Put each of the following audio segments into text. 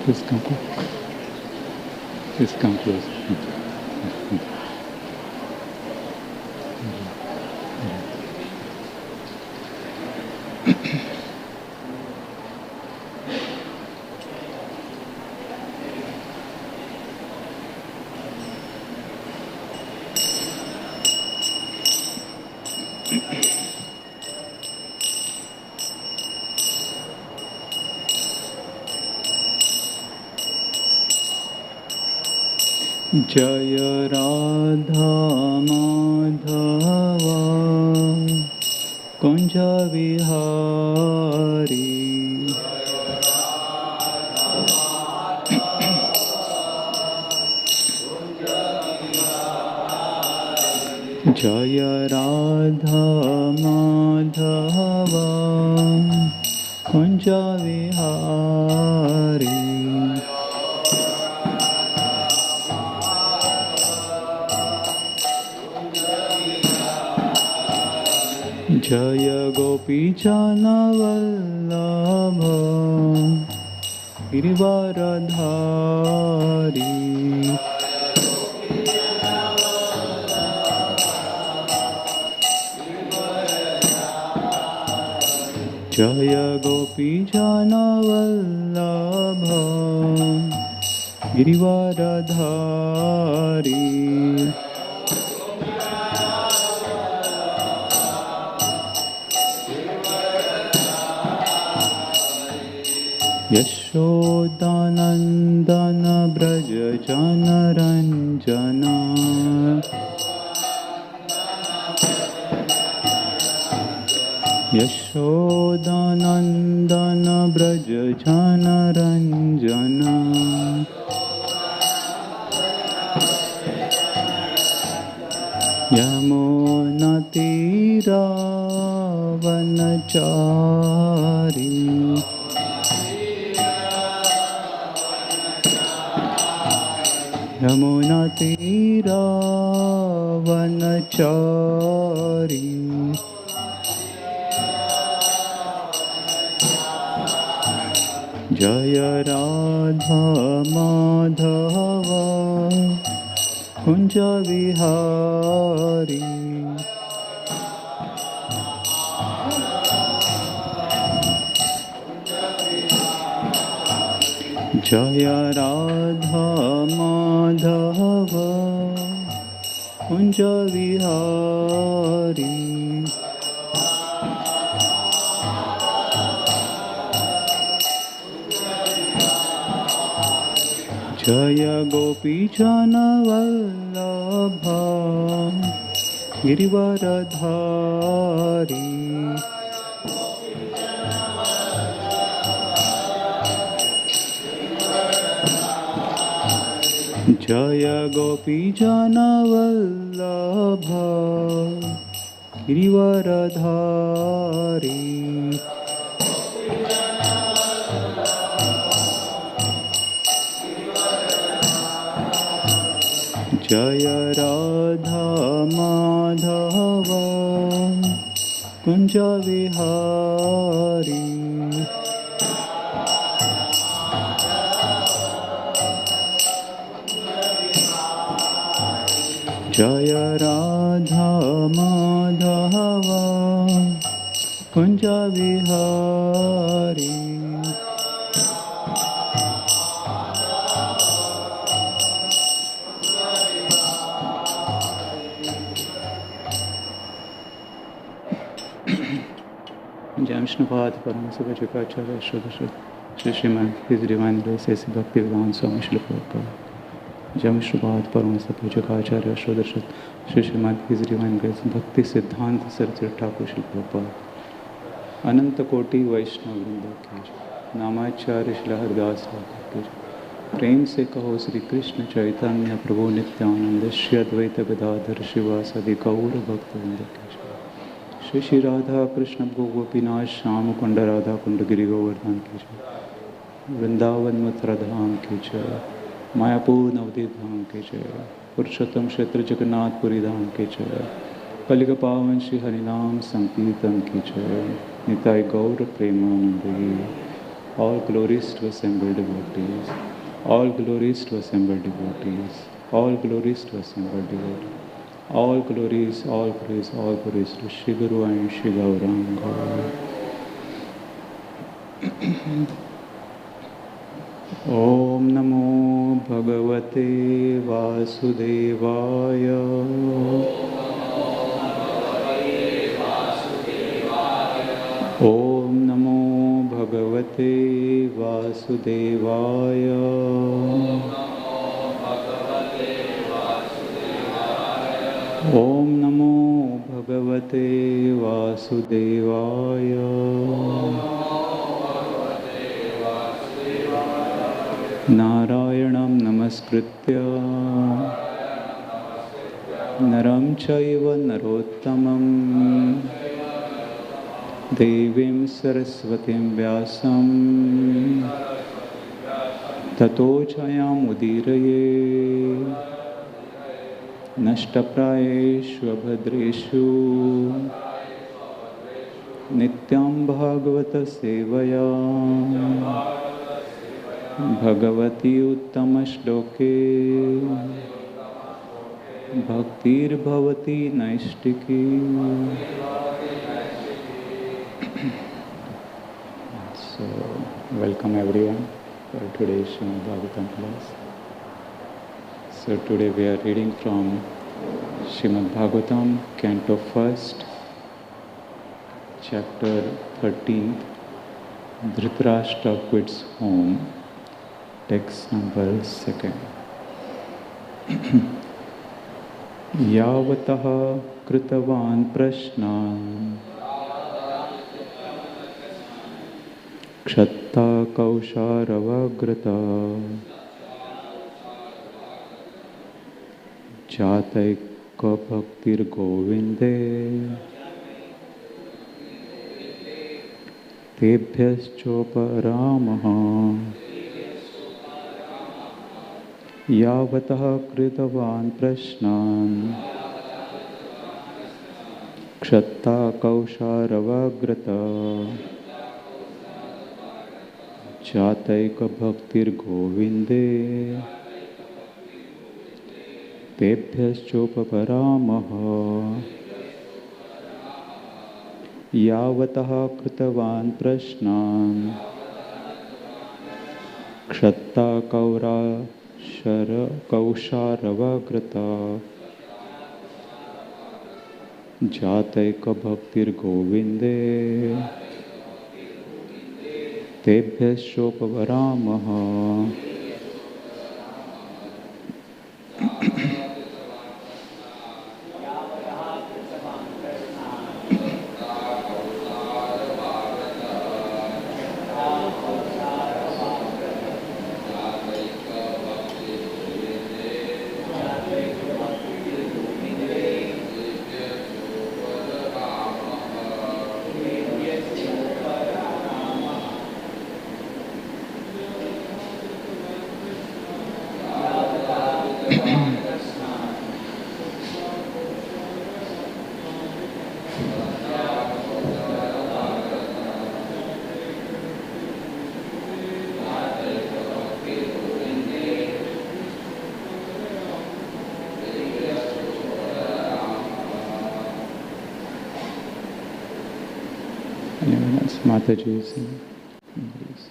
Please come close. Please come close. जय राधा माधवा कुंज विहारी जय राधा माधवा कुंज विहारी जय गोपीजन वल्लभ गिरिवरधारी जय गोपीजन वल्लभ गिरिवरधारी यशोदानंदन ब्रज जनरंजना यशोदानंदन ब्रज जनरंजना यमुनातीरावनचारी यमुनातीरावनचारी जय राधा माधवा कुंज विहारी जय राधा माधवा कुंज विहारी जय गोपीजन वल्लभ गिरिवरधारी जय गोपीजन वल्लभ गिरिवरधारी जय राधा माधवा कुंज विहारी जय राधा माधवा कुंज विहारी जय विष्णुपाद परम सुभज्जिकाचार्य Shri Shrimad his divine grace ऐसी भक्ति विद्वान स्वामी श्री प्रभुपाद जय विष्णुपाद परम सुभज्जिकाचार्य Shri Shrimad his divine grace Bhakti Siddhanta Saraswati Thakur Shri Prabhupada अनंत कोटि वैष्णव वृंद की नामाचार्य श्री हरिदास ठाकुर की प्रेम से कहो श्री कृष्ण चैतन्य प्रभु नित्यानंद श्री अद्वैत गदाधर शिवासदि गौर भक्त वृंद की श्री श्री राधा कृष्ण गोपीनाथ श्याम कुंड राधा कुंड गिरि गोवर्धन की जय वृंदावन मथुरा धाम की जय मायापुर नवदीप धाम की जय पुरुषोत्तम क्षेत्र जगन्नाथपुरी धाम की जय कलिग पावन श्री हरिनाम संकीर्तन की जय निताय गौर Premanand All glories to assembled devotees. All glories to assembled devotees. All glories to assembled devotees. All glories, all praise, all glories to Shri Guru and Shri Gauranga. Om Namo Bhagavate Vasudevaya. Om Namo Bhagavate Vasudevaya. Om Namo Bhagavate Vasudevaya. Narayanam Namaskritya Naram Chaiva Narottamam Devim Saraswatim Vyasam Tato Chayam Udiraye Nashtaprayeshu Abhadreshu Nityam Bhagavata Sevaya Bhagavati Uttama Shloke Bhaktir Bhavati Naistiki. So, welcome everyone for today's Srimad Bhagavatam class. So today we are reading from Srimad Bhagavatam, Canto 1st, Chapter 13, Dhritarashtra quits home, text number 2. Yavatah kritavan prashnan kshatta kausharavagrata Jataika bhaktir govinde tebhyaschoparamaha yavatah kritavan prashnan kshatta kausharavagrata Jataika bhaktir govinde Tebhyaschoparamaha Yavatah kritavan prashnan Kshatta kausharavagrata Jataika bhaktir govinde Tebhyaschoparamaha. Mataji is in English.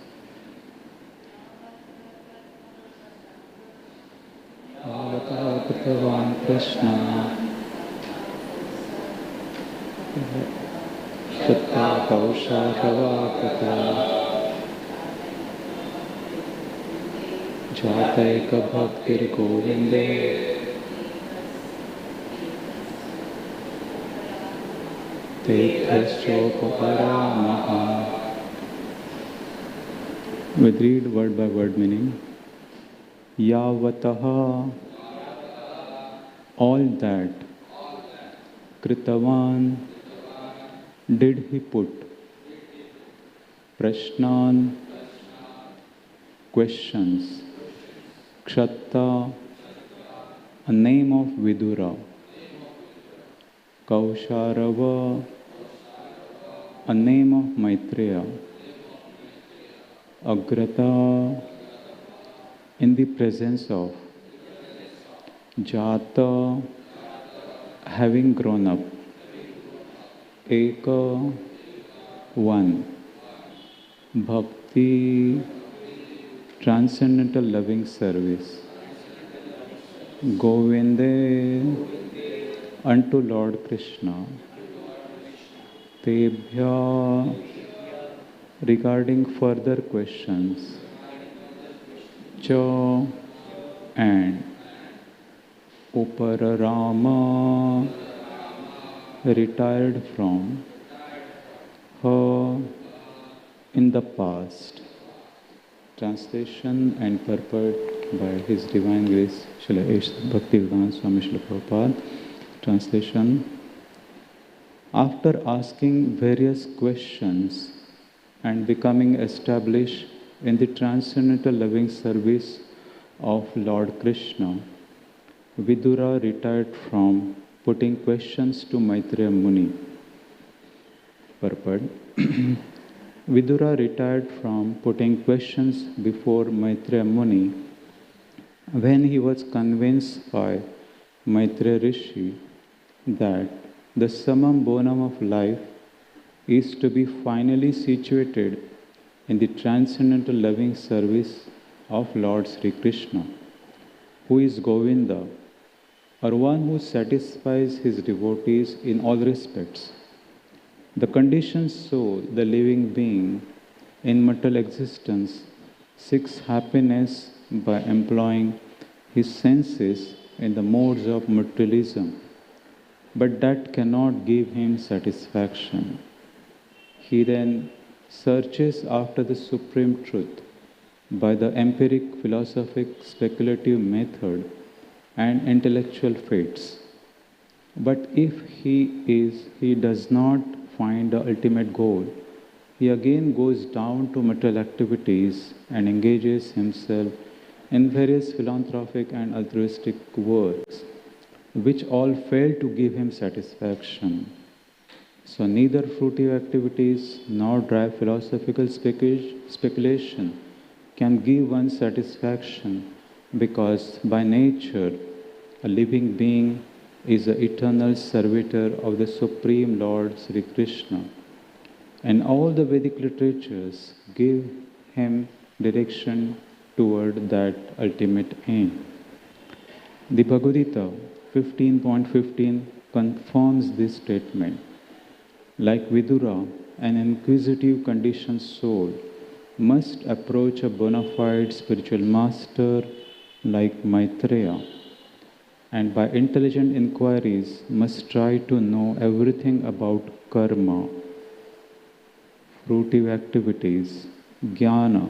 Yavatah kritavan prashnan Kshatta kausharavagrata Jataika bhaktir govinde Tebhyaschoparamaha. We read word by word meaning. Yavataha, all that. Kritavan, did he put. Prashnan, questions. Kshatta, a name of Vidura. Kausharava, a name of Maitreya. Agrata in the presence of Jata having grown up, Eka one, Bhakti transcendental loving service, Govinde unto Lord Krishna, Tebhya regarding further questions, Cha and Upararama retired from her in the past. Translation and purport by His Divine Grace Srila Bhaktivedanta Swami Srila Prabhupada. Translation. After asking various questions and becoming established in the transcendental loving service of Lord Krishna, Vidura retired from putting questions to Maitreya Muni. Purport. Vidura retired from putting questions before Maitreya Muni when he was convinced by Maitreya Rishi that the summum bonum of life is to be finally situated in the transcendental loving service of Lord Sri Krishna, who is Govinda, or one who satisfies his devotees in all respects. The conditioned soul, the living being in material existence, seeks happiness by employing his senses in the modes of materialism, but that cannot give him satisfaction. He then searches after the supreme truth by the empiric, philosophic, speculative method and intellectual faiths. But if he does not find the ultimate goal, he again goes down to material activities and engages himself in various philanthropic and altruistic works, which all fail to give him satisfaction. So neither fruitive activities nor dry philosophical speculation can give one satisfaction, because by nature a living being is the eternal servitor of the Supreme Lord Sri Krishna, and all the Vedic literatures give him direction toward that ultimate aim. The Bhagavad Gita 15.15 confirms this statement. Like Vidura, an inquisitive conditioned soul must approach a bona fide spiritual master like Maitreya, and by intelligent inquiries must try to know everything about karma, fruitive activities, jnana,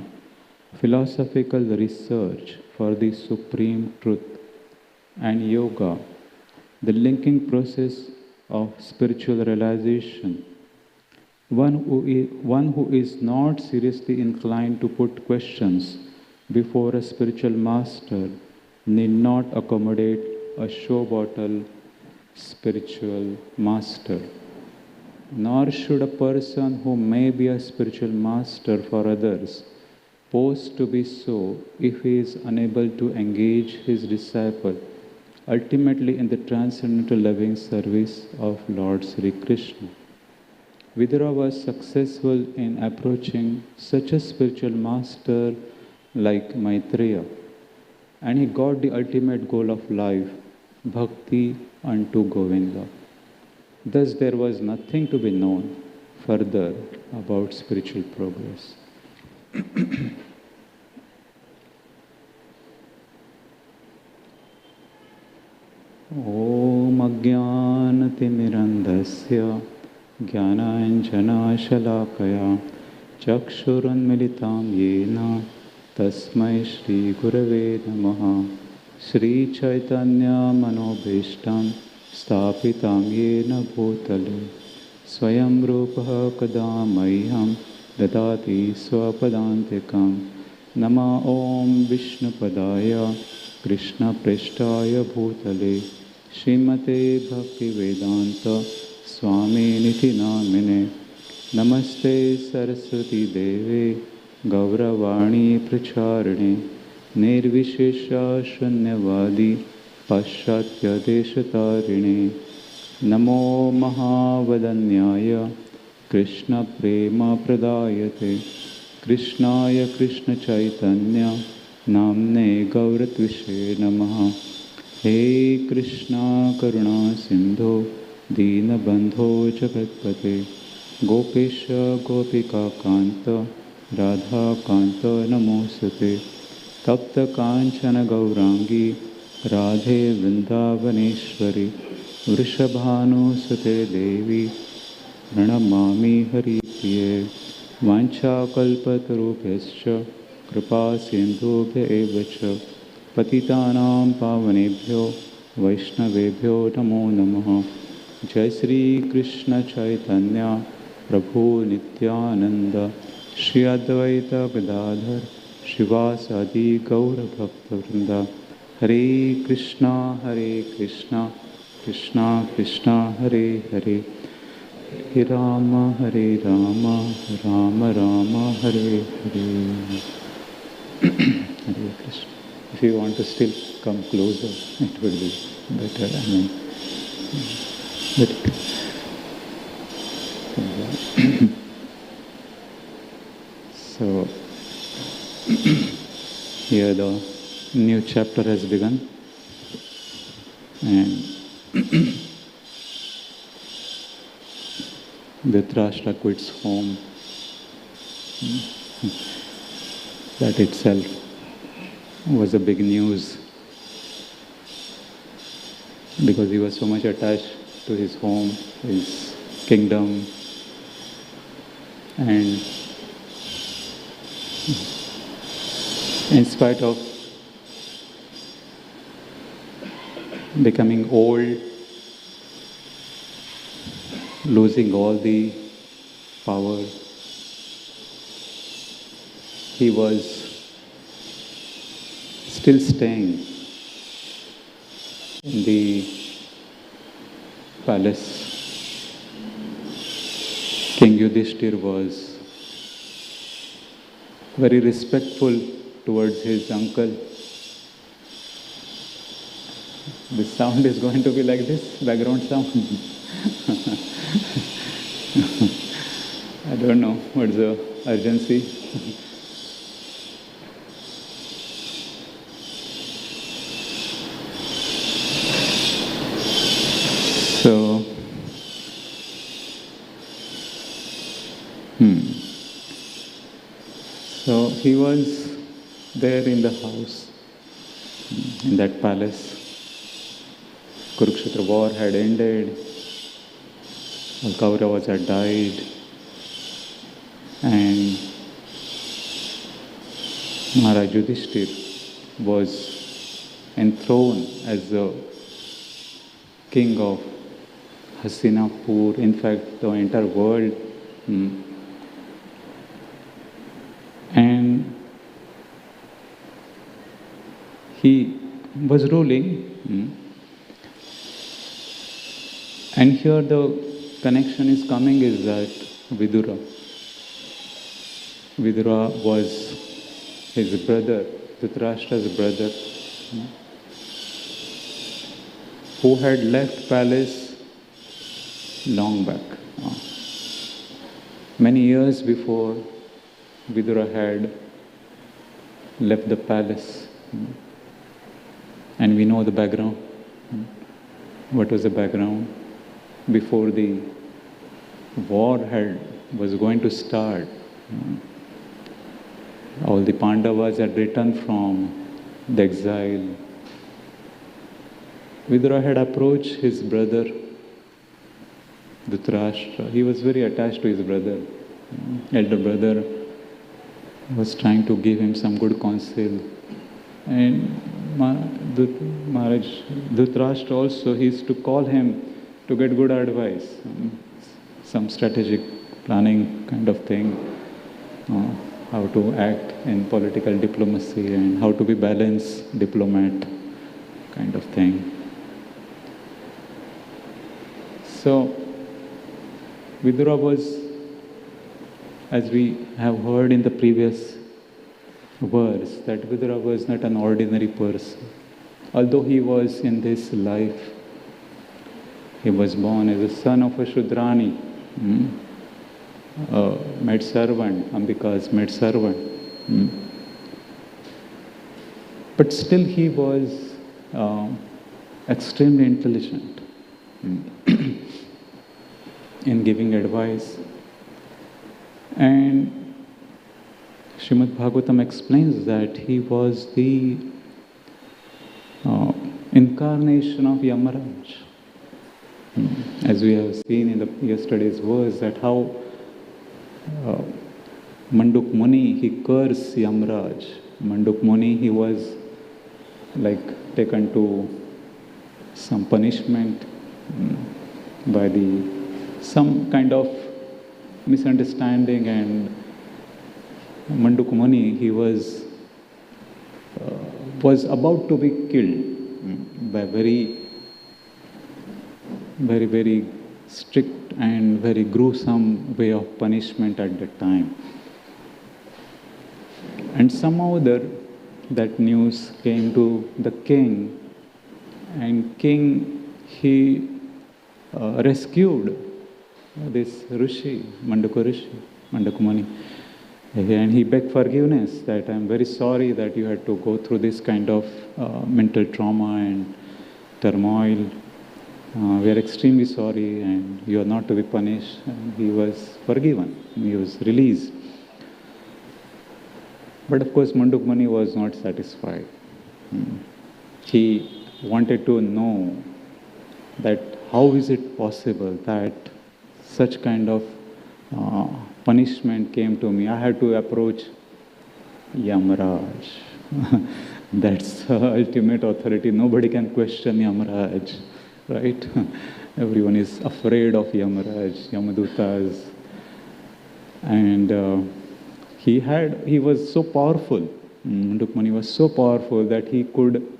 philosophical research for the supreme truth, and yoga, the linking process of spiritual realization. One who is not seriously inclined to put questions before a spiritual master need not accommodate a show bottle spiritual master. Nor should a person who may be a spiritual master for others pose to be so if he is unable to engage his disciple ultimately in the transcendental loving service of Lord Sri Krishna. Vidura was successful in approaching such a spiritual master like Maitreya, and he got the ultimate goal of life, bhakti unto Govinda. Thus there was nothing to be known further about spiritual progress. Om Ajnanatimirandhasya Jnananjanashalakaya Chakshurunmilitam Yena Tasmai Shri Gurave Namaha Shri Chaitanya Manobhishtam Stapitam Yena Bhutale Swayam Rupaha Kadamayyam Dadati Swapadantikam Nama Om Vishnupadaya Krishna Preshtaya Bhutale Srimate Bhaktivedanta Swami Niti Namine Namaste Saraswati Deve गौरवाणी प्रचारिणे निर्विशेषा शून्यवादी पाश्चात्य देशतारिणे नमो महावदन्याय कृष्ण प्रेम प्रदायते कृष्णाय कृष्ण चैतन्य नाम्ने गौरत्विषे नमः। हे कृष्णा करुणा सिंधो दीनबंधो जगत्पते गोपेश गोपिका कांत राधा कांत नमोस्तुते तप्त कांचन गौरांगी राधे वृंदावनेश्वरी वृषभानुसुते देवी प्रणमामि हरिप्रिये वाञ्छाकल्पतरुभ्यश्च कृपा सिन्धुभ्य एव च पतितानां पावनेभ्यो वैष्णवेभ्यो नमो नमः। जय श्री कृष्ण चैतन्य प्रभु नित्यानंद श्री अद्वैत गदाधर शिवासादि गौरभक्तवृंद। हरे Krishna Krishna Krishna Hare Hare Hare Ram Ram Ram Hare Hare. Hare Krishna. If you want to still come closer, it would be better. So here the new chapter has begun, and Dhritarashtra quits home. That itself was a big news, because he was so much attached to his home, his kingdom, and in spite of becoming old, losing all the power, he was still staying in the palace. King Yudhishthir was very respectful towards his uncle. This sound is going to be like this, background sound. I don't know what's the urgency. So he was there in the house, in that palace. Kurukshetra war had ended, all Kauravas had died, and Maharaj Yudhishthir was enthroned as the king of Hastinapur, in fact the entire world. And he was ruling. And here the connection is coming is that Vidura was his brother, Dhritarashtra's brother, who had left palace long back. Many years before, Vidura had left the palace, and we know the background. What was the background? Before the war was going to start, all the Pandavas had returned from the exile. Vidura had approached his brother Dhritarashtra. He was very attached to his brother. Elder brother was trying to give him some good counsel. And Maharaj Dhritarashtra also, he used to call him to get good advice, some strategic planning kind of thing, how to act in political diplomacy and how to be balanced diplomat kind of thing. So Vidura was, as we have heard in the previous verse that Vidura was not an ordinary person. Although he was in this life, he was born as a son of a Shudrani, a maid servant, Ambika's maid servant. But still he was extremely intelligent in giving advice. And Srimad Bhagavatam explains that he was the incarnation of Yamaraj. As we have seen in the yesterday's verse, that how Manduk Muni, he cursed Yamaraj. Manduk Muni, he was taken to some punishment by some kind of misunderstanding, and Manduk Muni, he was about to be killed by very, very strict and very gruesome way of punishment at that time. And somehow that news came to the king, and king, he rescued this Rishi, Manduk Muni. And he begged forgiveness, that I'm very sorry that you had to go through this kind of mental trauma and turmoil. We are extremely sorry, and you are not to be punished. And he was forgiven. He was released. But of course, Manduk Muni was not satisfied. He wanted to know that how is it possible that such kind of punishment came to me. I had to approach Yamaraj. That's the ultimate authority. Nobody can question Yamaraj, right? Everyone is afraid of Yamaraj, Yamadutas. And he was so powerful. Manduk Muni was so powerful that he could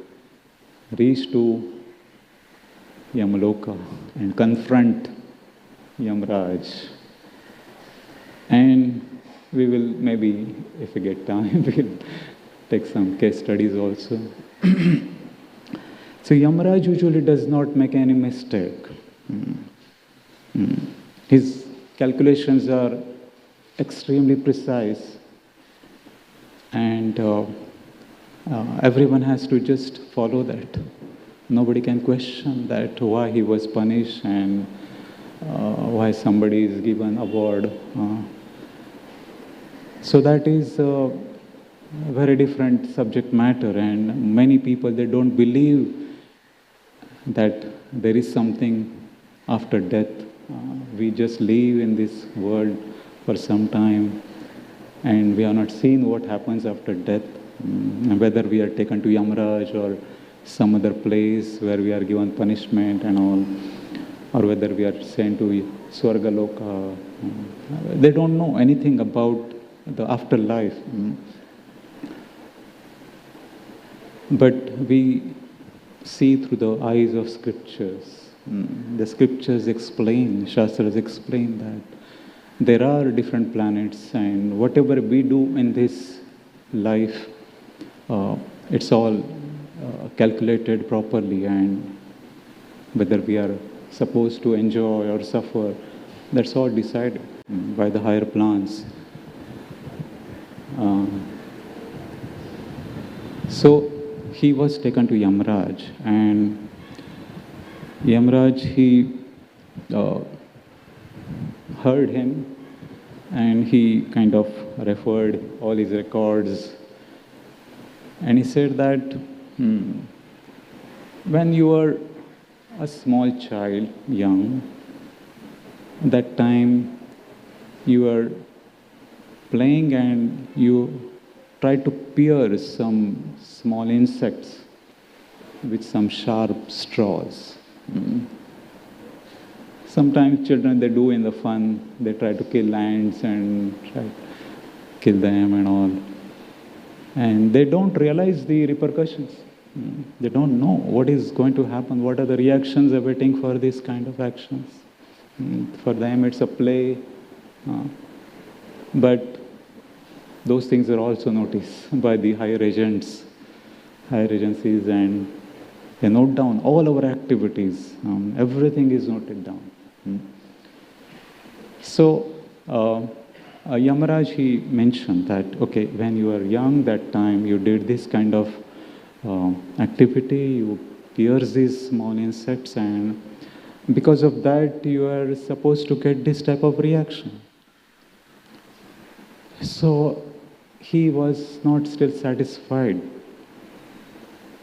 reach to Yamaloka and confront Yamaraj. And we will maybe, if we get time, we'll take some case studies also. So Yamaraj usually does not make any mistake. His calculations are extremely precise, and everyone has to just follow that. Nobody can question that why he was punished and why somebody is given award. So that is a very different subject matter, and many people, they don't believe that there is something after death. We just live in this world for some time, and we are not seeing what happens after death, whether we are taken to Yamaraj or some other place where we are given punishment and all, or whether we are sent to Swargaloka. They don't know anything about the afterlife. But we see through the eyes of scriptures. The scriptures explain, Shastras explain that there are different planets, and whatever we do in this life, it's all calculated properly, and whether we are supposed to enjoy or suffer, that's all decided by the higher plans. So he was taken to Yamaraj, and Yamaraj, he heard him, and he kind of referred all his records, and he said that when you were a small child, young, that time you were playing and you tried to pierce some small insects with some sharp straws. Sometimes children, they do in the fun, they try to kill ants and try to kill them and all. And they don't realize the repercussions. They don't know what is going to happen, what are the reactions awaiting for this kind of actions. For them it's a play. But those things are also noticed by the higher agents, higher agencies, and they note down all our activities. Everything is noted down. So, Yamaraj, he mentioned that, okay, when you were young, that time you did this kind of activity, you pierce these small insects, and because of that, you are supposed to get this type of reaction. So, he was not still satisfied,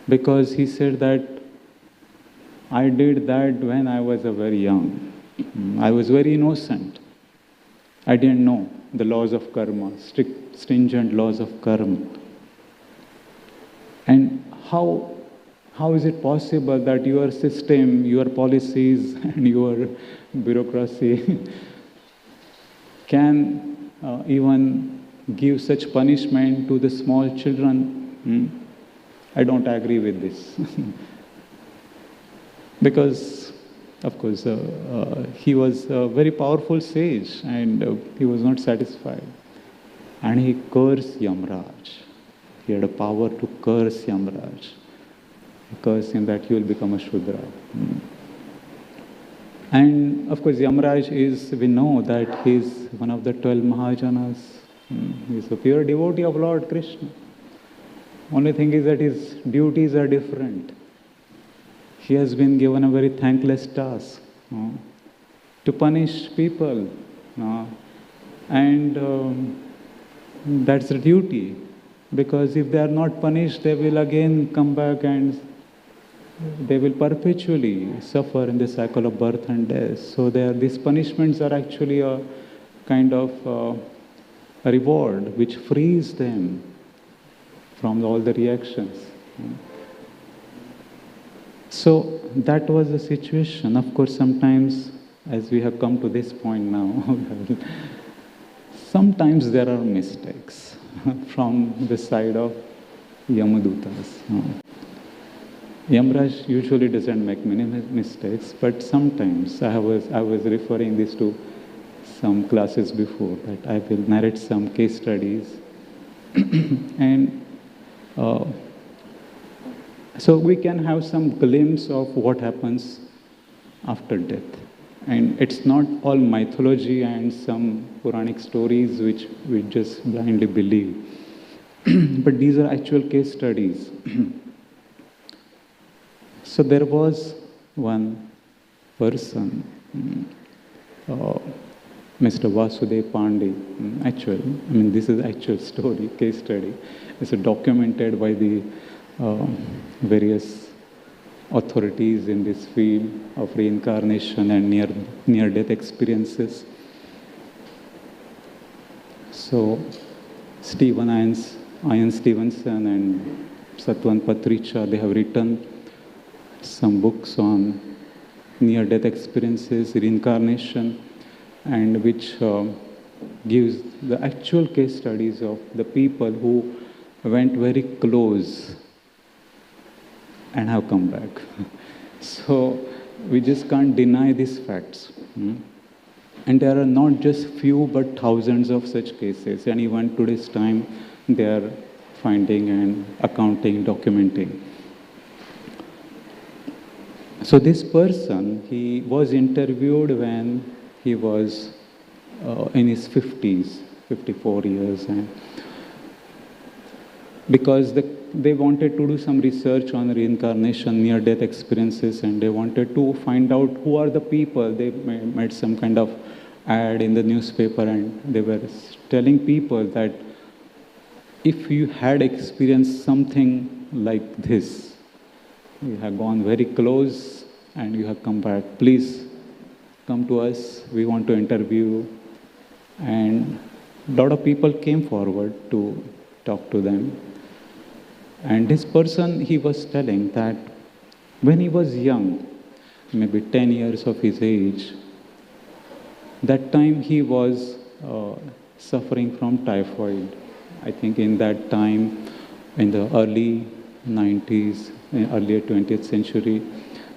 because he said that I did that when I was very young. I was very innocent. I didn't know the laws of karma, strict, stringent laws of karma. And how is it possible that your system, your policies, and your bureaucracy can even give such punishment to the small children? I don't agree with this. Because, of course, he was a very powerful sage, and he was not satisfied. And he cursed Yamaraj. He had a power to curse Yamaraj. He cursed him that he will become a Shudra. And, of course, Yamaraj is, we know that he is one of the 12 Mahajanas. He is a pure devotee of Lord Krishna. Only thing is that his duties are different. He has been given a very thankless task to punish people. And that's the duty. Because if they are not punished, they will again come back and they will perpetually suffer in the cycle of birth and death. So these punishments are actually a kind of a reward which frees them from all the reactions. So that was the situation. Of course, sometimes, as we have come to this point now, sometimes there are mistakes from the side of Yamadutas. Yamaraj usually doesn't make many mistakes, but sometimes I was referring this to some classes before, that I will narrate some case studies. And so we can have some glimpse of what happens after death. And it's not all mythology and some Puranic stories which we just blindly believe. But these are actual case studies. So there was one person, Mr. Vasudev Pandey. This is actual story, case study. It's documented by the various authorities in this field of reincarnation and near-death experiences. So, Ian Stevenson and Satwan Patricha, they have written some books on near-death experiences, reincarnation, and which gives the actual case studies of the people who went very close and have come back. So we just can't deny these facts. And there are not just few but thousands of such cases, and even today's time they are finding and accounting, documenting. So this person, he was interviewed when he was in his 50s, 54 years, and because they wanted to do some research on reincarnation, near-death experiences, and they wanted to find out who are the people. They made some kind of ad in the newspaper, and they were telling people that if you had experienced something like this, you have gone very close and you have come back, please come to us, we want to interview. And a lot of people came forward to talk to them. And this person, he was telling that when he was young, maybe 10 years of his age, that time he was suffering from typhoid. I think in that time, in the early 90s, earlier 20th century,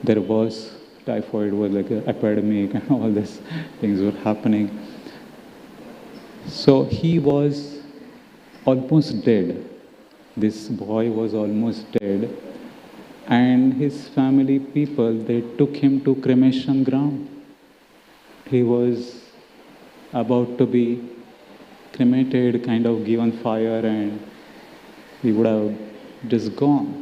there was typhoid was like an epidemic and all these things were happening. So he was almost dead. This boy was almost dead. And his family people, they took him to cremation ground. He was about to be cremated, kind of given fire, and he would have just gone.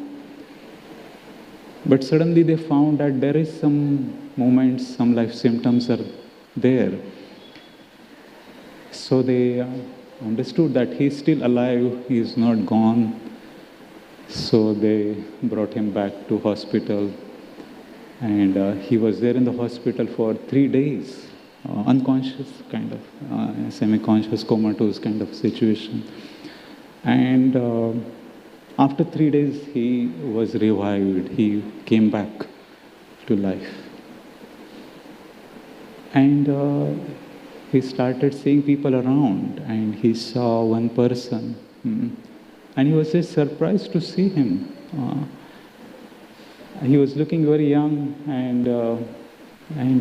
But suddenly they found that there is some moments, some life symptoms are there. So they understood that he is still alive, he is not gone. So they brought him back to hospital, and he was there in the hospital for 3 days, unconscious, kind of semi-conscious, comatose kind of situation. And after 3 days, he was revived. He came back to life. And he started seeing people around, and he saw one person. And he was just surprised to see him. He was looking very young, and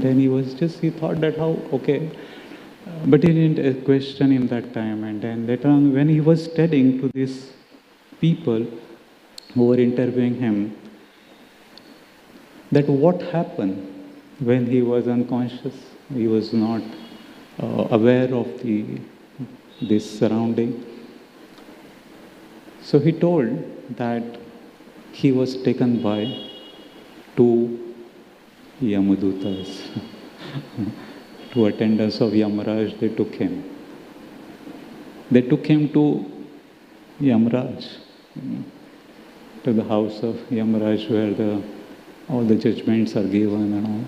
then he thought that okay. But he didn't question him that time. And then later on, when he was telling to these people who were interviewing him, that what happened when he was unconscious, he was not aware of this surrounding. So he told that he was taken by 2 Yamadutas, 2 attendants of Yamaraj. They took him. They took him to Yamaraj, to the house of Yamaraj, where all the judgments are given and all.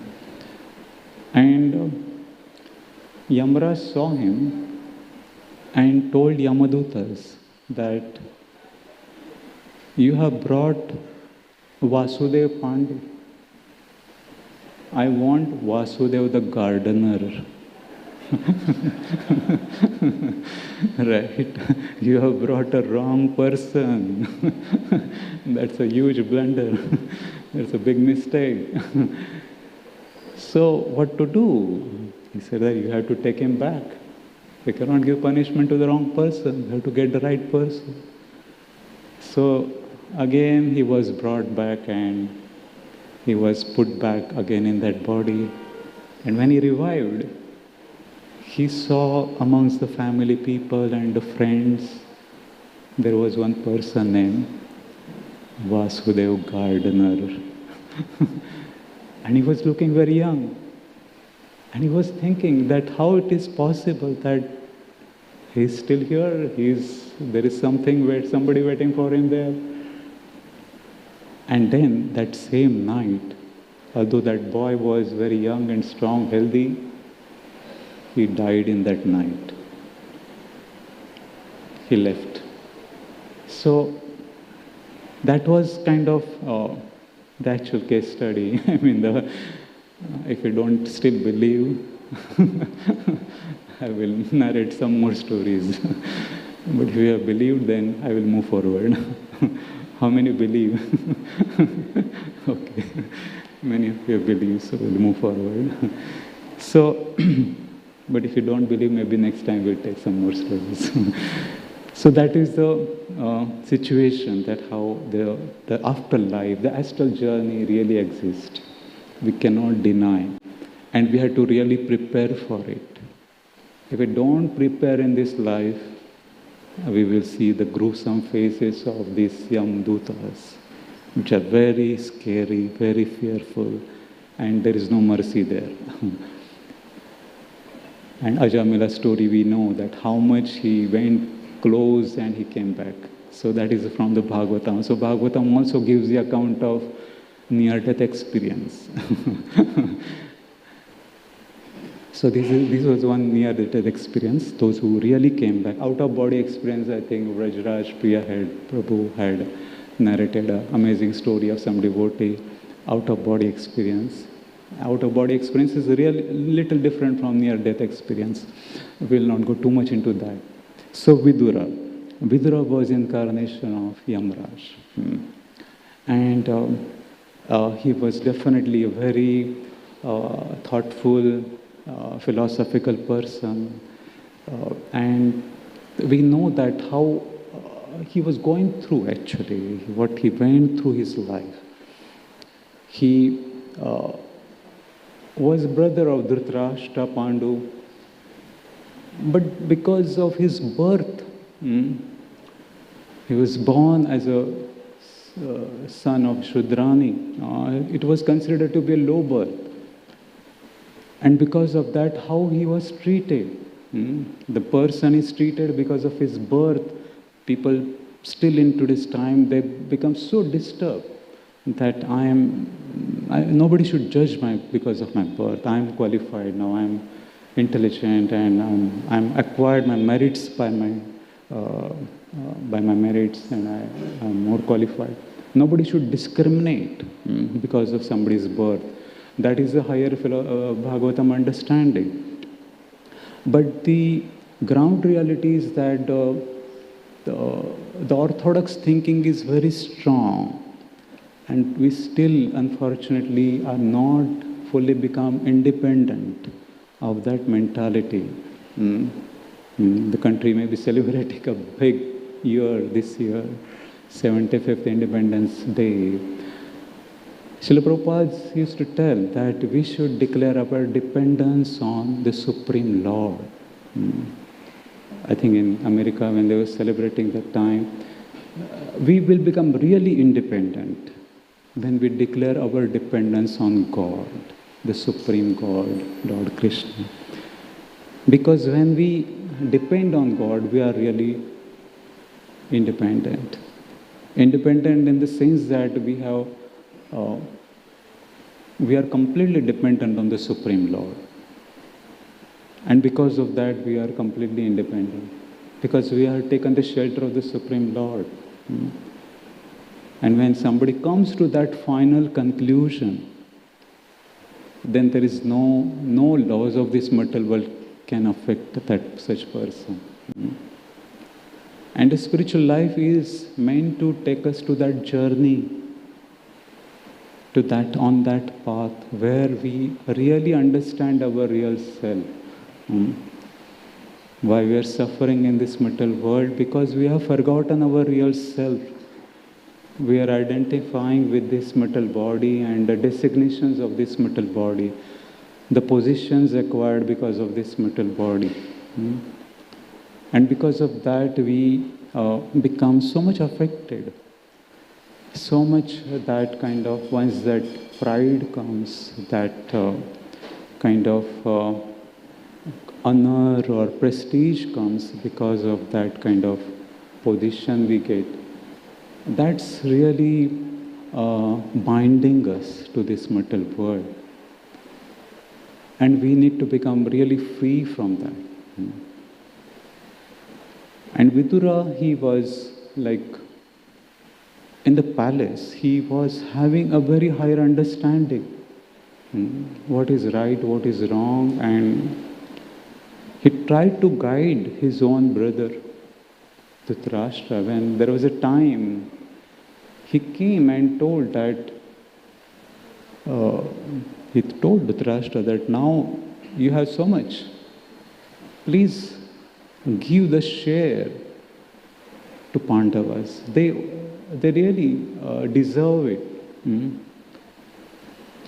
And Yamaraj saw him and told Yamadutas that you have brought Vasudev Pandey. I want Vasudev the gardener. Right? You have brought a wrong person. That's a huge blunder. That's a big mistake. So what to do? He said that you have to take him back. You cannot give punishment to the wrong person. You have to get the right person. So again he was brought back, and he was put back again in that body. And when he revived, he saw amongst the family people and the friends, there was one person named Vasudev Gardener. And he was looking very young. And he was thinking that how it is possible that he's still here, there is somebody waiting for him there. And then that same night, although that boy was very young and strong, healthy, he died in that night. He left. So that was kind of the actual case study. I mean, if you don't still believe, I will narrate some more stories. But if you have believed, then I will move forward. How many believe? Okay. Many of you believe, so we'll move forward. So, but if you don't believe, maybe next time we'll take some more stories. So that is the situation, that how the afterlife, the astral journey really exists. We cannot deny. And we have to really prepare for it. If we don't prepare in this life, we will see the gruesome faces of these Yamdutas, which are very scary, very fearful, and there is no mercy there. And Ajamila's story, we know that how much he went close and he came back. So that is from the Bhagavatam. So Bhagavatam also gives the account of near-death experience. So this was one near-death experience. Those who really came back, out-of-body experience, I think Vrajraj Prabhu had narrated an amazing story of some devotee, out-of-body experience. Out-of-body experience is little different from near-death experience. We will not go too much into that. So Vidura was incarnation of Yamaraj. And he was definitely a very thoughtful, philosophical person. And we know that how he was going through actually, what he went through his life. He was brother of Dhritarashtra, Pandu, but because of his birth, he was born as a son of Shudrani. It was considered to be a low birth. And because of that, how he was treated. The person is treated because of his birth. People still in today's time, they become so disturbed that nobody should judge because of my birth. I am qualified now, I am intelligent, and I'm acquired my merits by my merits, and I am more qualified. Nobody should discriminate because of somebody's birth. That is a higher Bhagavatam understanding. But the ground reality is that the orthodox thinking is very strong, and we still, unfortunately, are not fully become independent of that mentality. The country may be celebrating a big year this year, 75th Independence Day. Srila Prabhupada used to tell that we should declare our dependence on the Supreme Lord. I think in America, when they were celebrating that time, we will become really independent when we declare our dependence on God, the Supreme God, Lord Krishna. Because when we depend on God, we are really independent. Independent in the sense that we are completely dependent on the Supreme Lord. And because of that, we are completely independent. Because we have taken the shelter of the Supreme Lord. And when somebody comes to that final conclusion, then there is no laws of this material world can affect such person. And the spiritual life is meant to take us to that journey, on that path where we really understand our real self. Why we are suffering in this material world? Because we have forgotten our real self. We are identifying with this material body and the designations of this material body, the positions acquired because of this material body. And because of that, we become so much affected. So much that kind of, once that pride comes, that kind of honor or prestige comes because of that kind of position we get, that's really binding us to this material world. And we need to become really free from that. And Vidura, he was like, in the palace, he was having a very higher understanding. What is right, what is wrong, and he tried to guide his own brother, Dhritarashtra. When there was a time, he came and told that, he told Dhritarashtra that now you have so much, please give the share to Pandavas. They really deserve it.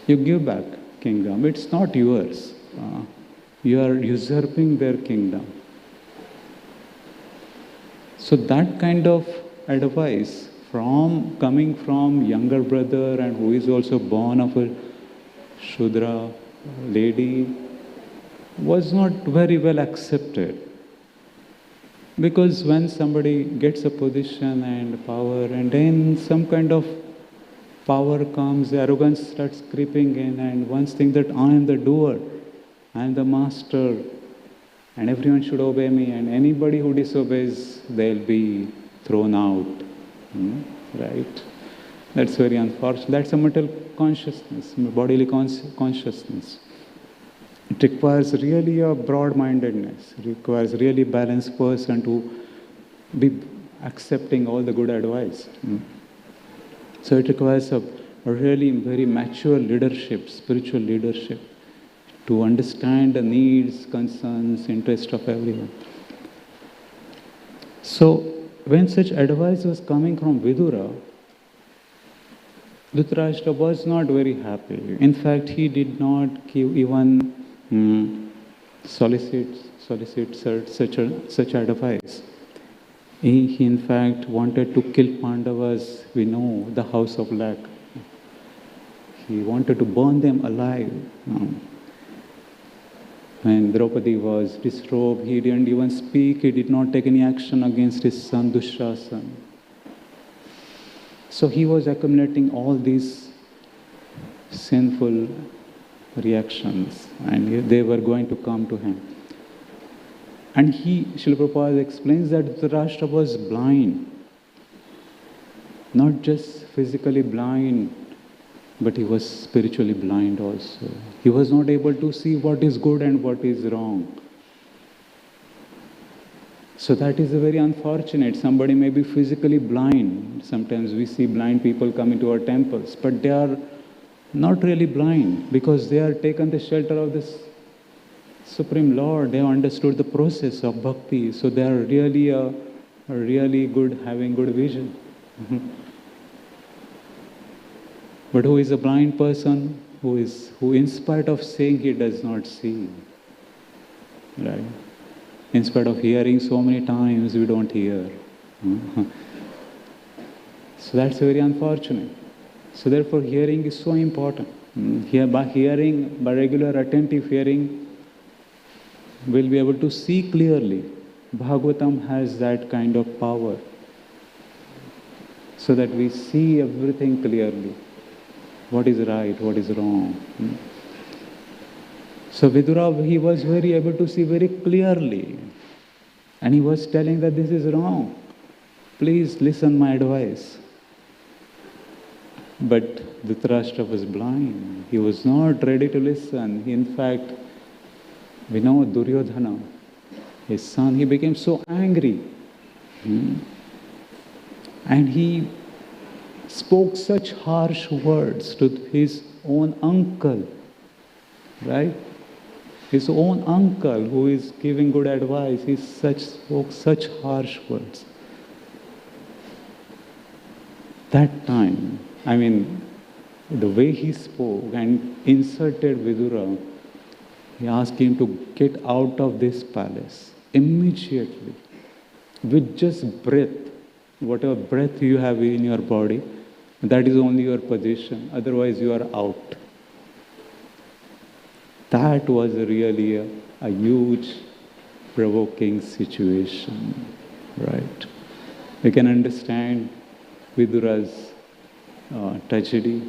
You give back kingdom. It's not yours. You are usurping their kingdom. So that kind of advice coming from younger brother and who is also born of a Shudra lady was not very well accepted. Because when somebody gets a position and power, and then some kind of power comes, arrogance starts creeping in, and one thinks that I am the doer, I am the master, and everyone should obey me, and anybody who disobeys, they'll be thrown out. Right? That's very unfortunate. That's a mental consciousness, bodily consciousness. It requires really a broad-mindedness. It requires really balanced person to be accepting all the good advice. So it requires a really very mature leadership, spiritual leadership, to understand the needs, concerns, interests of everyone. So when such advice was coming from Vidura, Dhritarashtra was not very happy. In fact, he did not give even solicit such advice. He in fact wanted to kill Pandavas. We know the house of lac. He wanted to burn them alive. When Draupadi was disrobed, he didn't even speak. He did not take any action against his son Dushrasan. So he was accumulating all these sinful reactions, and they were going to come to him. And Srila Prabhupada explains that Dhritarashtra was blind. Not just physically blind, but he was spiritually blind also. He was not able to see what is good and what is wrong. So that is very unfortunate. Somebody may be physically blind. Sometimes we see blind people come into our temples, but they are not really blind because they are taken the shelter of this Supreme Lord. They have understood the process of bhakti. So they are really good, having good vision. But who is a blind person? Who in spite of saying he does not see. Right? In spite of hearing so many times, we don't hear. So that's very unfortunate. So therefore, hearing is so important. By regular attentive hearing, we'll be able to see clearly. Bhagavatam has that kind of power. So that we see everything clearly. What is right, what is wrong. So Vidura, he was very able to see very clearly. And he was telling that this is wrong. Please listen my advice. But Dhritarashtra was blind. He was not ready to listen. In fact, we know Duryodhana, his son, he became so angry. And he spoke such harsh words to his own uncle. Right? His own uncle who is giving good advice, he spoke such harsh words. That time, the way he spoke and insulted Vidura, he asked him to get out of this palace immediately with just breath. Whatever breath you have in your body, that is only your position. Otherwise, you are out. That was really a huge, provoking situation, right? We can understand Vidura's tragedy.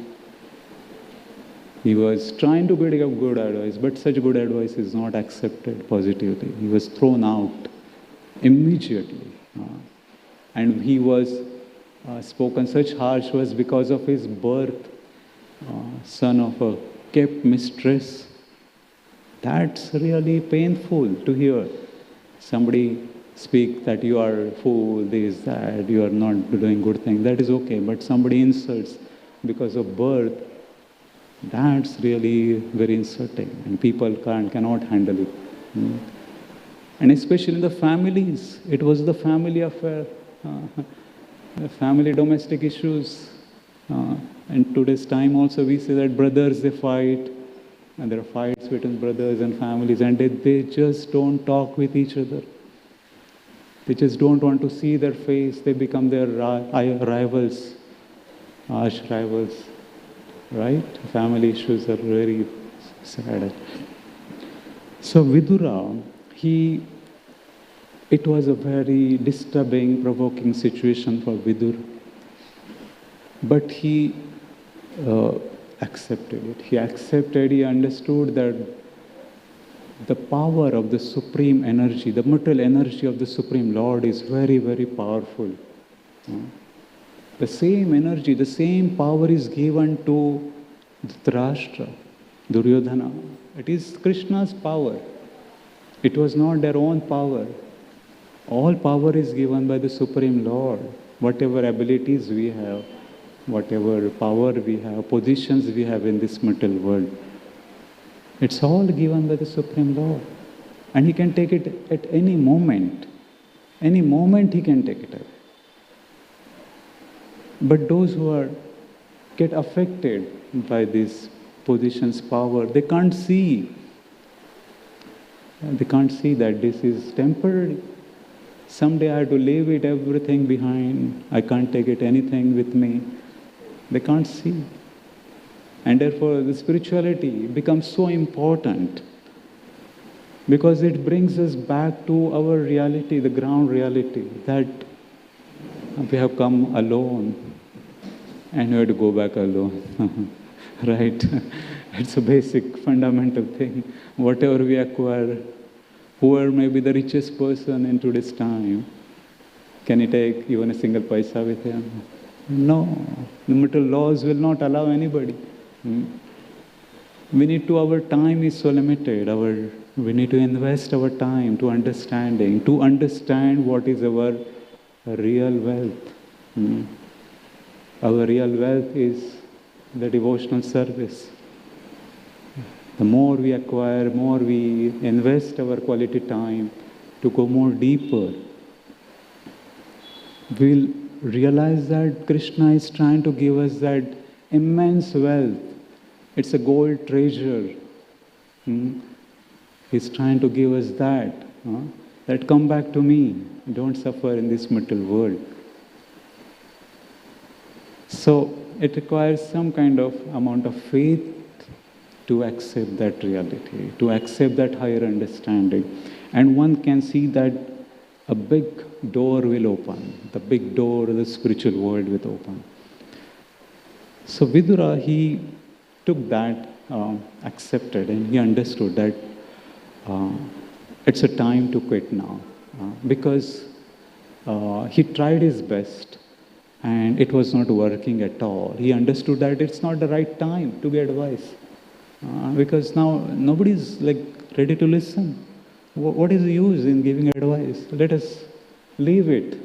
He was trying to give good advice, but such good advice is not accepted positively. He was thrown out immediately. And he was spoken such harsh words because of his birth, son of a kept mistress. That's really painful to hear. Somebody speak that you are a fool, this, that, you are not doing good things. That is okay, but somebody insults because of birth, that's really very insulting, and people cannot handle it. And especially in the families, it was the family affair, family domestic issues. And today's time also we see that brothers, they fight, and there are fights between brothers and families, and they just don't talk with each other. They just don't want to see their face. They become their rivals, arch rivals, right? Family issues are very sad. So Vidura, it was a very disturbing, provoking situation for Vidura. But he accepted it. He understood that the power of the supreme energy, the material energy of the Supreme Lord is very, very powerful. The same energy, the same power is given to Dhritarashtra, Duryodhana. It is Krishna's power. It was not their own power. All power is given by the Supreme Lord. Whatever abilities we have, whatever power we have, positions we have in this material world, it's all given by the Supreme Lord. And He can take it at any moment. Any moment He can take it away. But those who get affected by this position's power, they can't see. They can't see that this is temporary. Someday I have to leave it everything behind. I can't take it anything with me. They can't see. And therefore the spirituality becomes so important, because it brings us back to our reality, the ground reality, that we have come alone and we have to go back alone. Right? It's a basic, fundamental thing. Whatever we acquire, whoever may be the richest person in today's time, can he take even a single paisa with him? No. The material laws will not allow anybody. We need to, our time is so limited. We need to invest our time to understanding, to understand what is our real wealth. Our real wealth is the devotional service. The more we acquire, more we invest our quality time to go more deeper, we'll realize that Krishna is trying to give us that immense wealth. It's a gold treasure. He's trying to give us that. That come back to me. Don't suffer in this material world. So it requires some kind of amount of faith to accept that reality, to accept that higher understanding. And one can see that a big door will open. The big door of the spiritual world will open. So Vidura, he took that, accepted, and he understood that it's a time to quit now. Because he tried his best and it was not working at all. He understood that it's not the right time to give advice. Because now nobody's ready to listen. What is the use in giving advice? Let us leave it.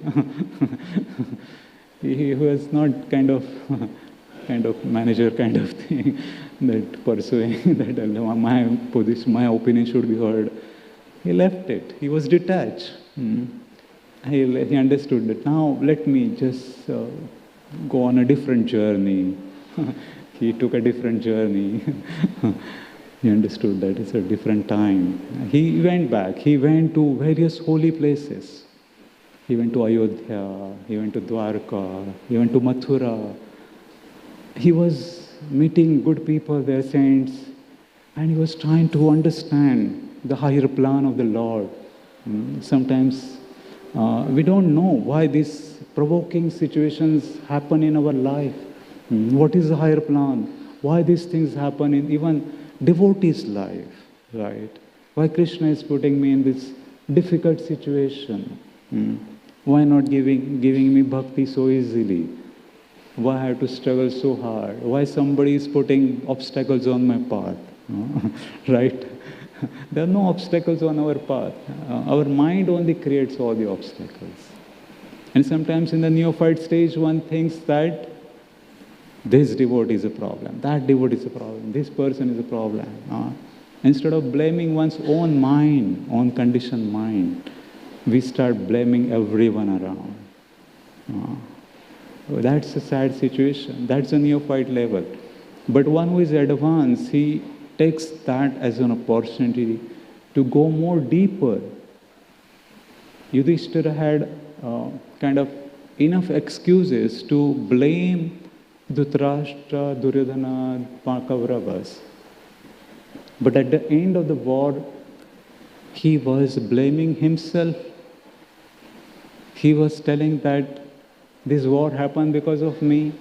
He was not kind of manager kind of thing, that pursuing that my position, my opinion should be heard. He left it. He was detached. He understood that now let me just go on a different journey. He took a different journey. He understood that it's a different time. He went back. He went to various holy places. He went to Ayodhya. He went to Dwarka. He went to Mathura. He was meeting good people, their saints, and he was trying to understand the higher plan of the Lord. Sometimes we don't know why these provoking situations happen in our life. What is the higher plan? Why these things happen in even devotees' life, right? Why Krishna is putting me in this difficult situation? Why not giving me bhakti so easily? Why I have to struggle so hard? Why somebody is putting obstacles on my path? Right? There are no obstacles on our path. Our mind only creates all the obstacles. And sometimes in the neophyte stage, one thinks that this devotee is a problem, that devotee is a problem, this person is a problem. Instead of blaming one's own mind, own conditioned mind, we start blaming everyone around. That's a sad situation. That's a neophyte level. But one who is advanced, he takes that as an opportunity to go more deeper. Yudhishthira had kind of enough excuses to blame Dhritarashtra, Duryodhana, Kauravas. But at the end of the war, he was blaming himself. He was telling that this war happened because of me.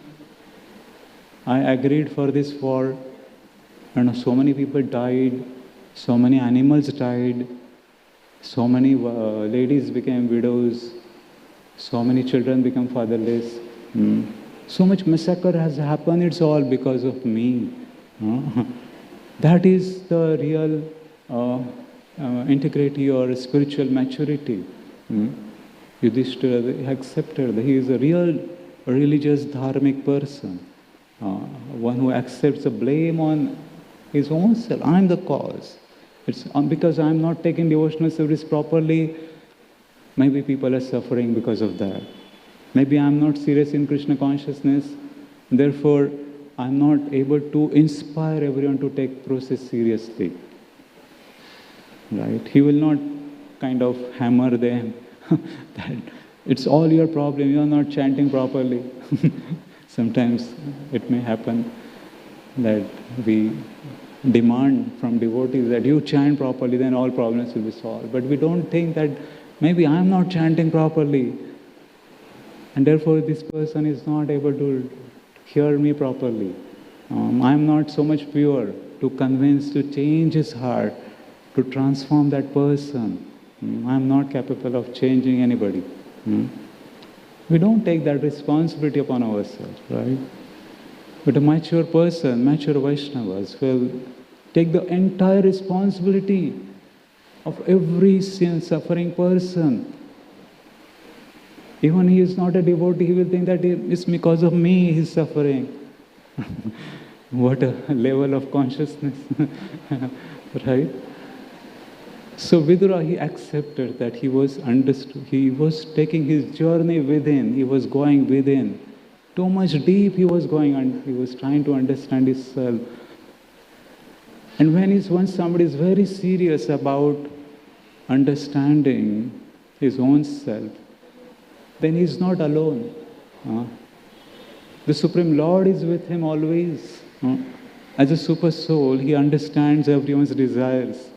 I agreed for this war. And so many people died, so many animals died, so many ladies became widows, so many children became fatherless. So much massacre has happened, it's all because of me. That is the real integrity or spiritual maturity. Yudhishthira accepted that he is a real religious, dharmic person. One who accepts the blame on his own self. I'm the cause. It's because I'm not taking devotional service properly, maybe people are suffering because of that. Maybe I'm not serious in Krishna consciousness, therefore I'm not able to inspire everyone to take process seriously. Right? He will not kind of hammer them that it's all your problem, you are not chanting properly. Sometimes it may happen that we demand from devotees that you chant properly, then all problems will be solved. But we don't think that maybe I'm not chanting properly, and therefore this person is not able to hear me properly. I'm not so much pure to convince, to change his heart, to transform that person. I'm not capable of changing anybody. We don't take that responsibility upon ourselves, right? But a mature person, mature Vaishnavas will take the entire responsibility of every suffering person. Even he is not a devotee, he will think that it's because of me he's suffering. What a level of consciousness, right? So Vidura, he accepted that he was understood. He was taking his journey within. He was going within. Too much deep he was going, and he was trying to understand himself. And once somebody is very serious about understanding his own self, then he is not alone. The Supreme Lord is with him always. As a super soul, he understands everyone's desires.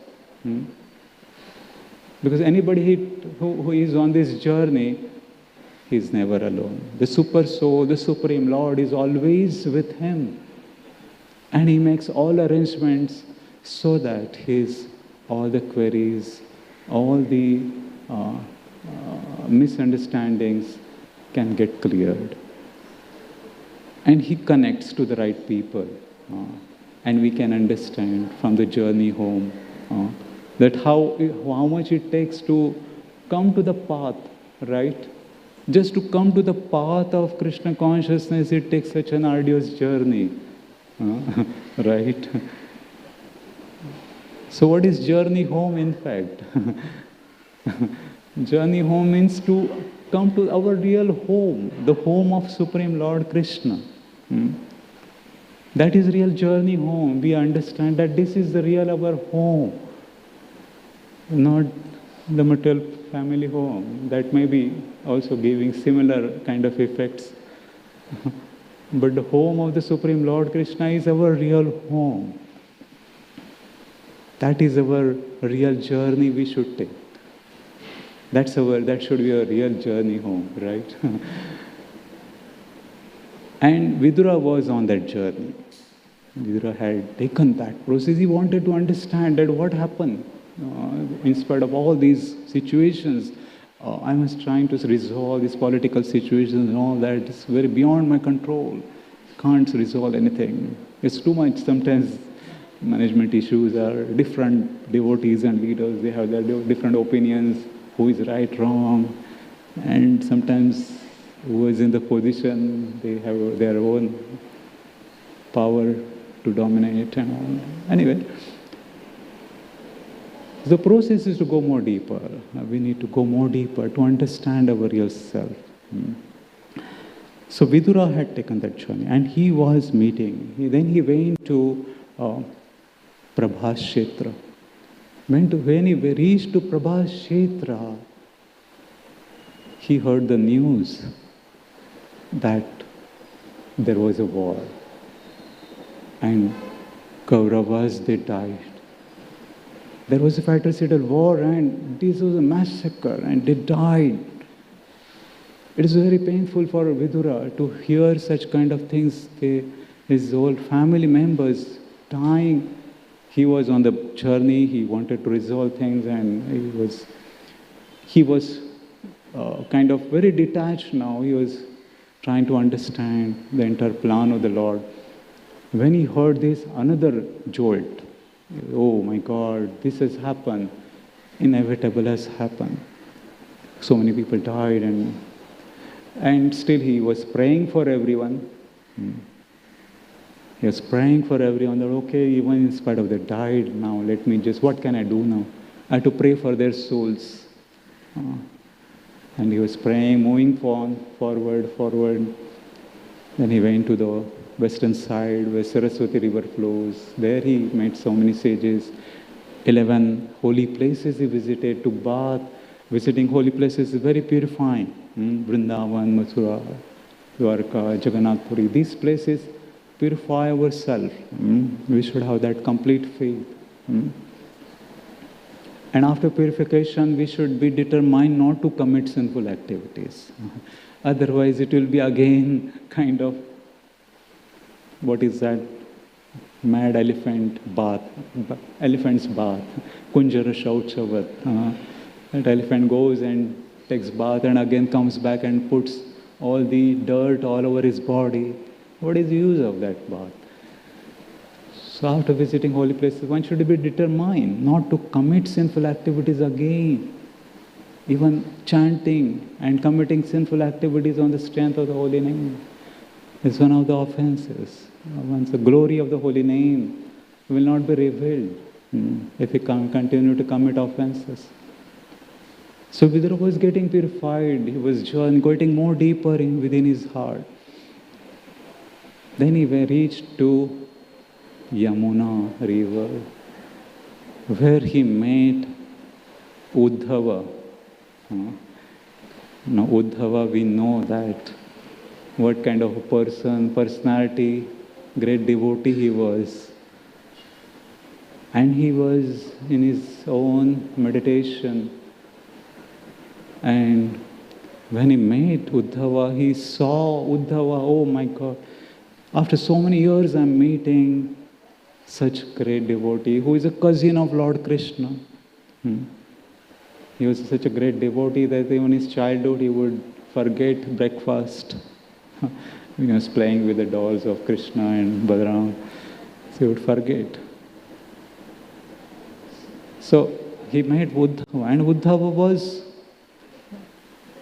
Because anybody who is on this journey, he is never alone. The super soul, the Supreme Lord is always with him. And he makes all arrangements so that all the queries, all the misunderstandings can get cleared. And he connects to the right people. And we can understand from the journey home that how much it takes to come to the path, right? Just to come to the path of Krishna consciousness, it takes such an arduous journey, right? So what is journey home, in fact? Journey home means to come to our real home, the home of Supreme Lord Krishna. That is real journey home. We understand that this is the real our home, not the material family home. That may be also giving similar kind of effects. But the home of the Supreme Lord Krishna is our real home. That is our real journey we should take. That should be a real journey home, right? And Vidura was on that journey. Vidura had taken that process. He wanted to understand that what happened. In spite of all these situations, I was trying to resolve these political situations and all that. It's very beyond my control. Can't resolve anything. It's too much. Sometimes management issues are different devotees and leaders. They have their different opinions. Who is right, wrong. And sometimes who is in the position, they have their own power to dominate and all. Anyway, the process is to go more deeper. We need to go more deeper to understand our real self. So Vidura had taken that journey and he was meeting. Then he went to Prabhashetra. When he reached to Prabhashetra, he heard the news that there was a war. And Kauravas, they died. There was a fratricidal war and this was a massacre and they died. It is very painful for Vidura to hear such kind of things. His whole family members dying. He was on the journey, he wanted to resolve things and he was kind of very detached now. He was trying to understand the entire plan of the Lord. When he heard this, another jolt. Oh my God, this has happened. Inevitable has happened. So many people died and still he was praying for everyone. He was praying for everyone that, okay, even in spite of they died, now what can I do now? I have to pray for their souls. And he was praying, moving forward. Then he went to the western side where Saraswati river flows. There he met so many sages. 11 holy places he visited to bath. Visiting holy places is very purifying. Vrindavan, Mathura, Dwarka, Jagannath Puri. These places purify ourselves. We should have that complete faith. And after purification, we should be determined not to commit sinful activities. Otherwise, it will be again kind of, what is that? Mad elephant bath, elephant's bath, Kunjara Chowpatty. That elephant goes and takes bath and again comes back and puts all the dirt all over his body. What is the use of that bath? So after visiting holy places, one should be determined not to commit sinful activities again. Even chanting and committing sinful activities on the strength of the holy name is one of the offenses. Once the glory of the holy name will not be revealed if we continue to commit offenses. So Vidura was getting purified. He was getting more deeper within his heart. Then he reached to Yamuna river, where he met Uddhava. Now Uddhava, we know that what kind of a personality, great devotee he was. And he was in his own meditation. And when he met Uddhava, he saw Uddhava, oh my God, after so many years I'm meeting such great devotee who is a cousin of Lord Krishna. He was such a great devotee that even in his childhood he would forget breakfast. He was playing with the dolls of Krishna and Balaram. So he would forget. So he met Uddhava, and Uddhava was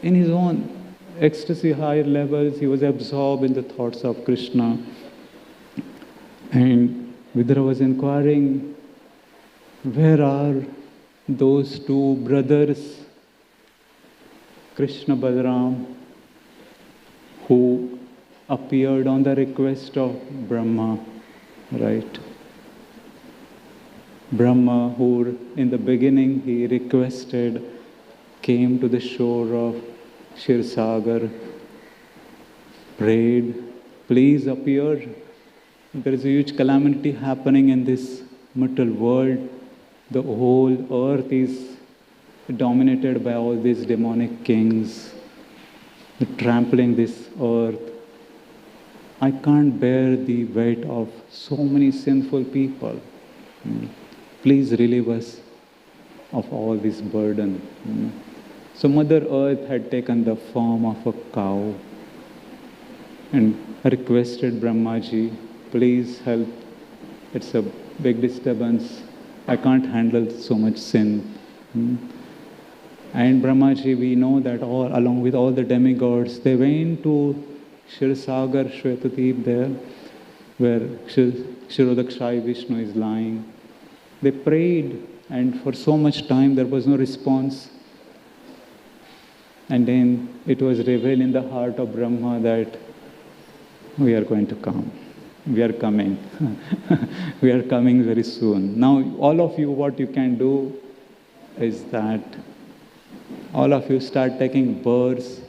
in his own ecstasy, higher levels. He was absorbed in the thoughts of Krishna. And Vidura was inquiring, where are those two brothers, Krishna Balaram, who appeared on the request of Brahma, right? Brahma, who in the beginning he requested, came to the shore of Kshirsagar, prayed, please appear. There is a huge calamity happening in this material world. The whole earth is dominated by all these demonic kings, trampling this earth. I can't bear the weight of so many sinful people. Please relieve us of all this burden. So Mother Earth had taken the form of a cow and requested Brahmaji, please help. It's a big disturbance. I can't handle so much sin. And Brahmaji, we know that along with all the demigods, they went to Kshirsagar, Shwetadeep there, where Kshirodakshai Vishnu is lying. They prayed, and for so much time there was no response. And then it was revealed in the heart of Brahma that we are going to come. We are coming. We are coming very soon. Now, all of you, what you can do is that all of you start taking births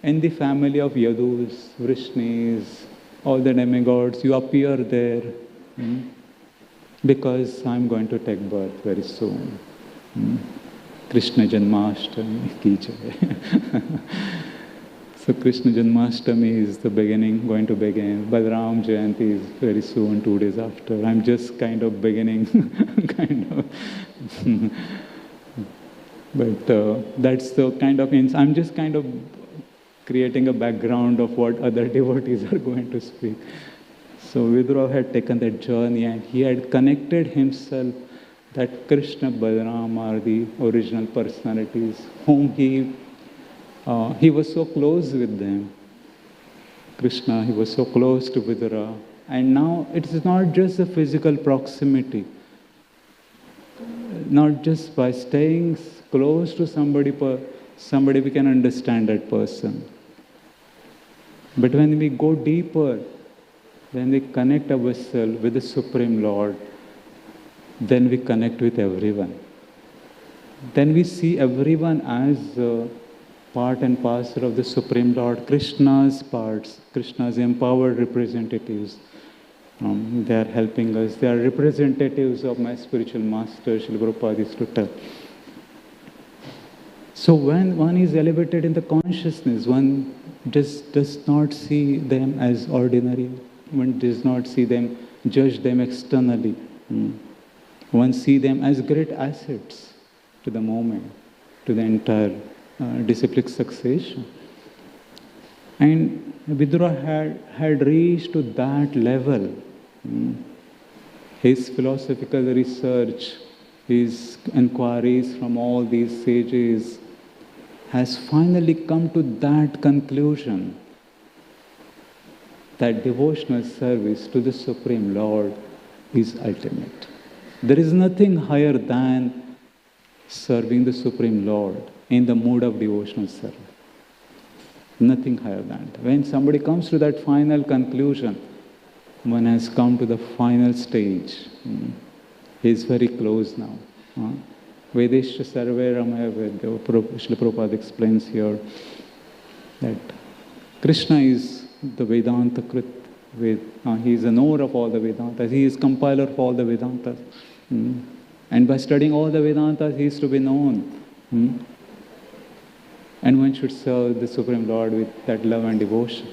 in the family of Yadus, Vrishnis, all the demigods. You appear there because I'm going to take birth very soon. Krishna Janmashtami ki jai. So Krishna Janmashtami is the beginning, going to begin. Balaram Jayanti is very soon, 2 days after. I'm just kind of beginning, But that's the kind of, I'm just kind of creating a background of what other devotees are going to speak. So Vidura had taken that journey and he had connected himself that Krishna, Balaram are the original personalities whom he was so close with them. Krishna, he was so close to Vidura. And now it is not just a physical proximity. Not just by staying close to somebody somebody we can understand that person. But when we go deeper, when we connect ourselves with the Supreme Lord, then we connect with everyone. Then we see everyone as part and parcel of the Supreme Lord, Krishna's parts, Krishna's empowered representatives. They are helping us. They are representatives of my spiritual master, Srila Prabhupada used to tell. So when one is elevated in the consciousness, one does not see them as ordinary. One does not see them, judge them externally. One sees them as great assets to the moment, to the entire disciplic succession. And Vidura had reached to that level. His philosophical research, his inquiries from all these sages has finally come to that conclusion that devotional service to the Supreme Lord is ultimate. There is nothing higher than serving the Supreme Lord in the mood of devotional service. Nothing higher than that. When somebody comes to that final conclusion, one has come to the final stage. He is very close now. Vedishya Sarve Ramaya Vedya. Srila Prabhupada explains here that Krishna is the Vedanta Krit. He is the knower of all the Vedantas. He is compiler of all the Vedantas. And by studying all the Vedantas, he is to be known. And one should serve the Supreme Lord with that love and devotion.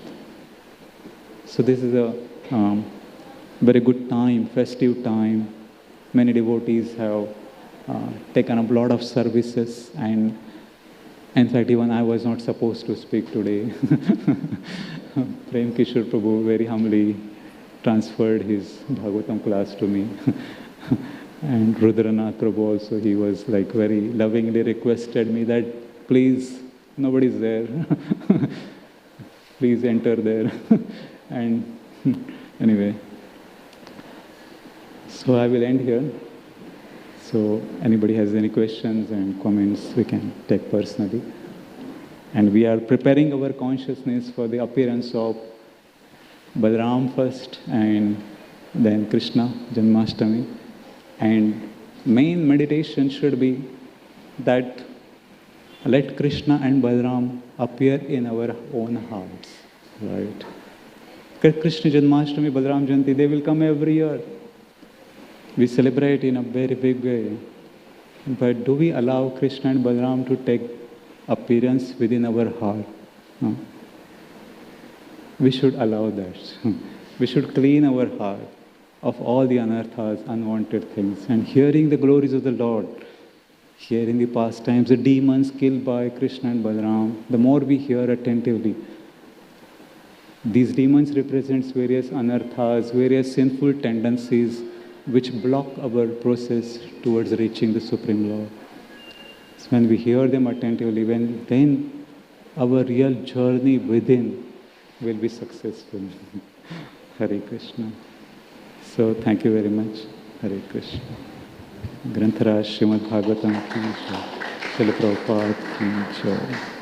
So this is a very good time, festive time. Many devotees have taken up a lot of services, and in fact even I was not supposed to speak today. Prem Kishore Prabhu very humbly transferred his Bhagavatam class to me. And Rudranath Prabhu also, he was like very lovingly requested me that please, nobody's there. Please enter there. And anyway, so I will end here. So anybody has any questions and comments, we can take personally. And we are preparing our consciousness for the appearance of Balaram first and then Krishna, Janmashtami. And main meditation should be that let Krishna and Balaram appear in our own hearts, right? Krishna Janmashtami, Balaram Jayanti, they will come every year. We celebrate in a very big way. But do we allow Krishna and Balaram to take appearance within our heart? No? We should allow that. We should clean our heart of all the anarthas, unwanted things, and hearing the glories of the Lord, hearing the pastimes, the demons killed by Krishna and Balaram, the more we hear attentively, these demons represents various anarthas, various sinful tendencies which block our process towards reaching the Supreme Lord. So when we hear them attentively, then our real journey within will be successful. Hare Krishna. So thank you very much. Hare Krishna. Grantaraj Srimad Bhagavatam ki jai. Srila Prabhupada ki jai.